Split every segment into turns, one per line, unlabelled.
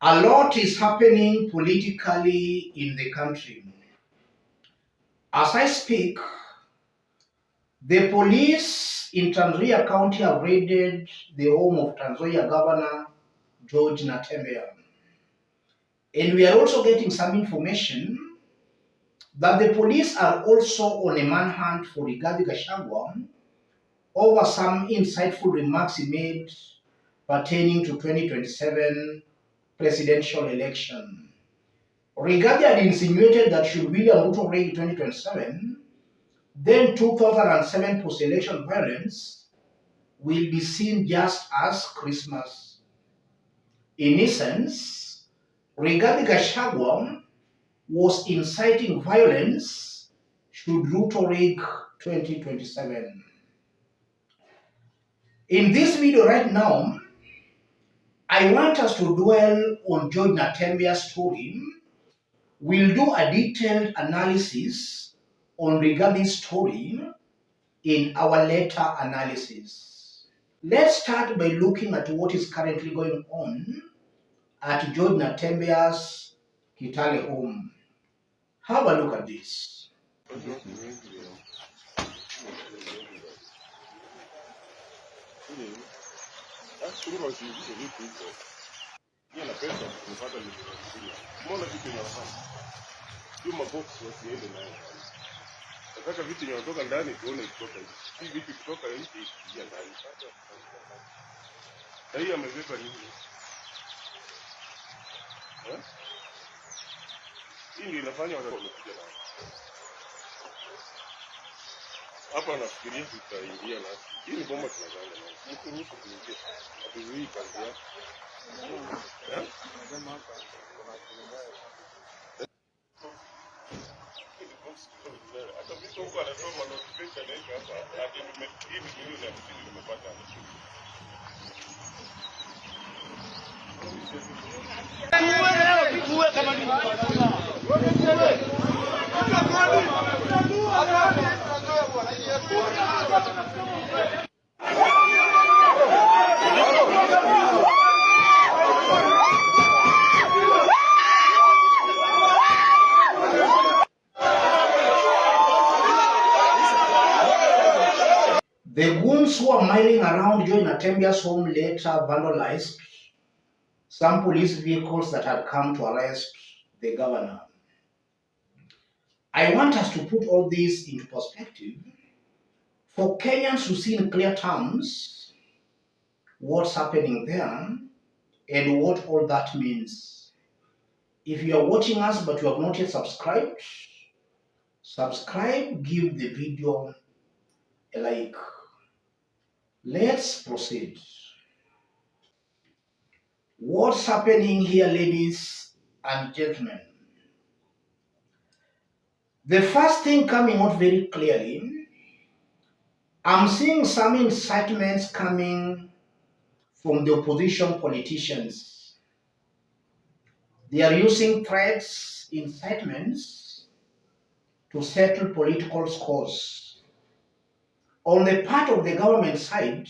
A lot is happening politically in the country. As I speak, the police in Trans Nzoia County have raided the home of Trans Nzoia Governor George NATEMBEYA. And we are also getting some information that the police are also on a manhunt for RIGATHI over some insightful remarks he made pertaining to 2027 presidential election. RIGATHI had insinuated that should William Ruto reign in 2027, then 2007 post-election violence will be seen just as Christmas. In essence, RIGATHI was inciting violence should Ruto rig 2027. In this video right now, I want us to dwell on George NATEMBEYA's story. We'll do a detailed analysis on RIGATHI's story in our later analysis. Let's start by looking at what is currently going on at George NATEMBEYA's Kitale home. Have a look at this.
Nataka vitu vinatoka ndani tuone kutoka nje. Hii vitu kutoka nje ya ndani. Na hii amebeba nini? Hii ndio inafanya watu wamekuja nao. Hapa nafikiria tutaingia na hii ni bomba tunazanga nayo. Mkuruhusu kuingia. Hatuzuii kazi yako. Nasema hapa kuna hata vitu huko anasoma notification hapa hadi hivi milioni ya msingi nimepata.
The goons who are milling around George NATEMBEYA's home later vandalized some police vehicles that had come to arrest the governor. I want us to put all this into perspective for Kenyans to see in clear terms what's happening there and what all that means. If you are watching us but you have not yet subscribed, subscribe, give the video a like. Let's proceed. What's happening here, ladies and gentlemen? The first thing coming out very clearly, I'm seeing some incitements coming from the opposition politicians. They are using threats, incitements to settle political scores. On the part of the government side,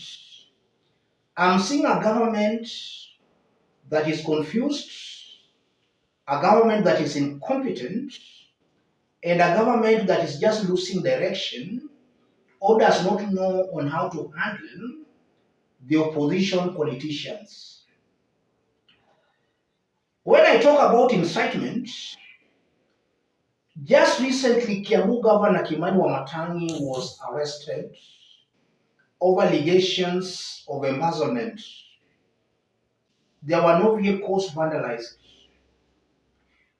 I'm seeing a government that is confused, a government that is incompetent, and a government that is just losing direction or does not know on how to handle the opposition politicians. When I talk about incitement, just recently, Kiambu Governor Kimani Wamatangi was arrested over allegations of embezzlement. There were no vehicles vandalized.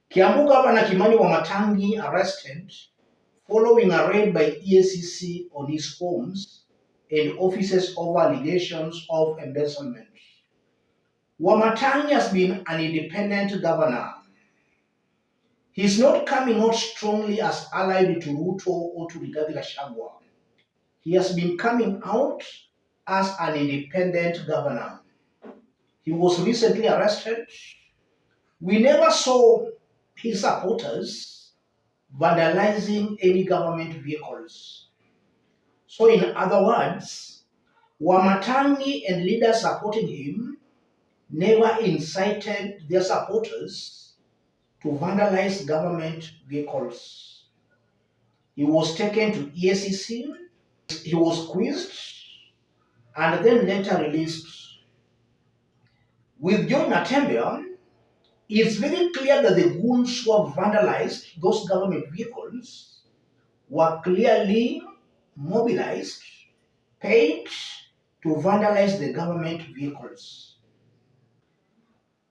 Kiambu Governor Kimani Wamatangi arrested following a raid by EACC on his homes and offices over allegations of embezzlement. Wamatangi has been an independent governor. He's not coming out strongly as allied to Ruto or to RIGATHI. He has been coming out as an independent governor. He was recently arrested. We never saw his supporters vandalizing any government vehicles. So in other words, Wamatangi and leaders supporting him never incited their supporters to vandalize government vehicles. He was taken to EACC, he was quizzed, and then later released. With John Natembeya, it's very clear that the goons who have vandalized those government vehicles were clearly mobilized, paid to vandalize the government vehicles.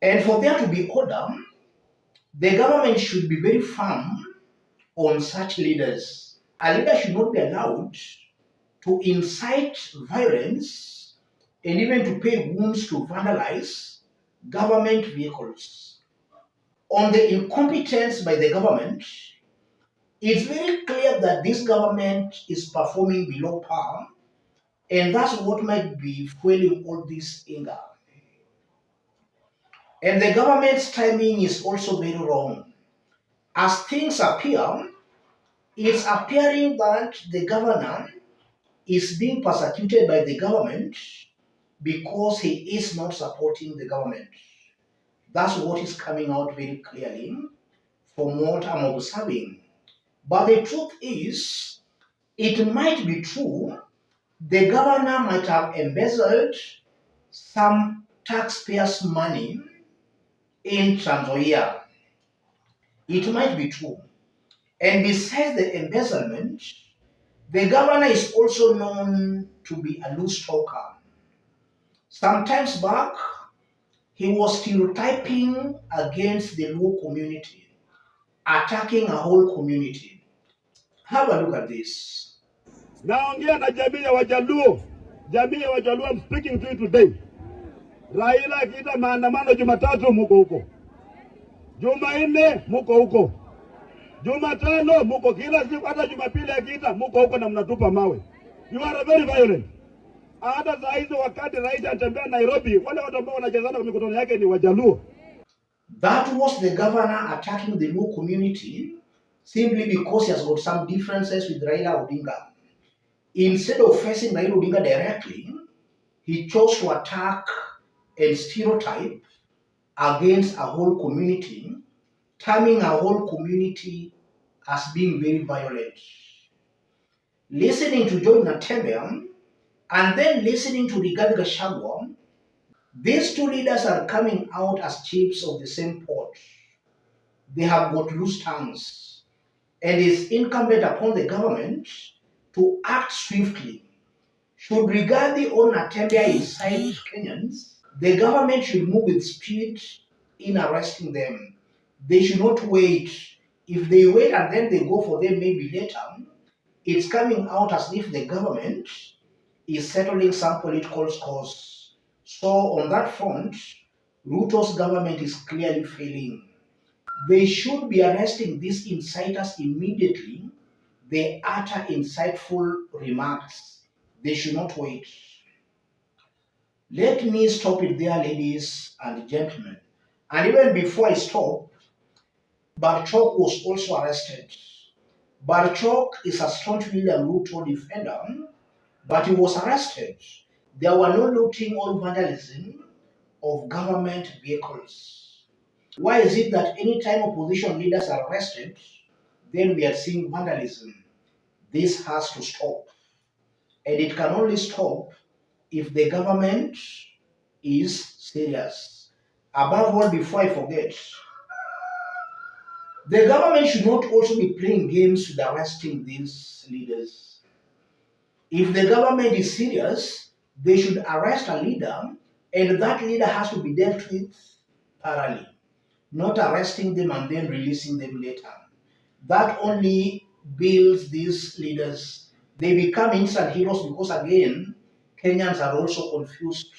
And for there to be order, the government should be very firm on such leaders. A leader should not be allowed to incite violence and even to pay goons to vandalize government vehicles. On the incompetence by the government, it's very clear that this government is performing below par, and that's what might be fueling all this anger. And the government's timing is also very wrong. As things appear, it's appearing that the governor is being persecuted by the government because he is not supporting the government. That's what is coming out very clearly from what I'm observing. But the truth is, it might be true, the governor might have embezzled some taxpayers' money in Trans Nzoia. It might be true. And besides the embezzlement, the governor is also known to be a loose talker. Sometimes back, he was stereotyping against the Luo community, attacking a whole community. Have a look at this.
Naongea na jamii ya Wajaluo. Jamii ya Wajaluo, I'm speaking to you today. Raila akiita maandamano Jumatatu muko huko. Jumanne muko huko. Jumatano muko, kila siku, hata Jumapili akiita muko huko na mnatupa mawe. You are very violent. Hata saa hizo wakati Raila anatembea Nairobi, wale watu ambao wanachezana kwa mikutano yake ni Wajaluo.
That was the governor attacking the Luo community simply because he has got some differences with Raila Odinga. Instead of facing Raila Odinga directly, he chose to attack and stereotype against a whole community, terming a whole community as being very violent. Listening to John Natembeya and then listening to RIGATHI, these two leaders are coming out as chiefs of the same pot. They have got loose tongues, and it's incumbent upon the government to act swiftly. Should RIGATHI or Natembeya incite Kenyans, the government should move with speed in arresting them. They should not wait. If they wait and then they go for them maybe later, it's coming out as if the government is settling some political scores. So on that front, Ruto's government is clearly failing. They should be arresting these inciters immediately. They utter insightful remarks. They should not wait. Let me stop it there, ladies and gentlemen. And even before I stop, Barchok was also arrested. Barchok is a staunch William Ruto defender, but he was arrested. There were no looting or vandalism of government vehicles. Why is it that anytime opposition leaders are arrested, then we are seeing vandalism? This has to stop. And it can only stop if the government is serious. Above all, before I forget, the government should not also be playing games with arresting these leaders. If the government is serious, they should arrest a leader, and that leader has to be dealt with thoroughly, not arresting them and then releasing them later. That only builds these leaders. They become instant heroes because, again, Kenyans are also confused.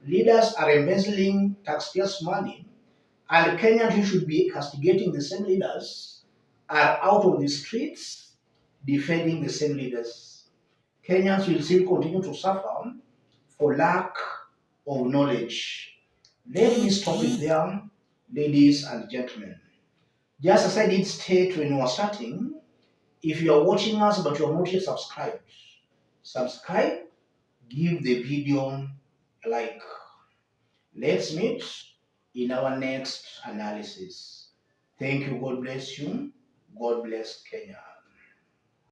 Leaders are embezzling taxpayers' money, and Kenyans who should be castigating the same leaders are out on the streets defending the same leaders. Kenyans will still continue to suffer for lack of knowledge. Let me stop it there, ladies and gentlemen. Just as I did state when we were starting, if you are watching us but you are not yet subscribed, subscribe, give the video a like. Let's meet in our next analysis. Thank you. God bless you. God bless Kenya.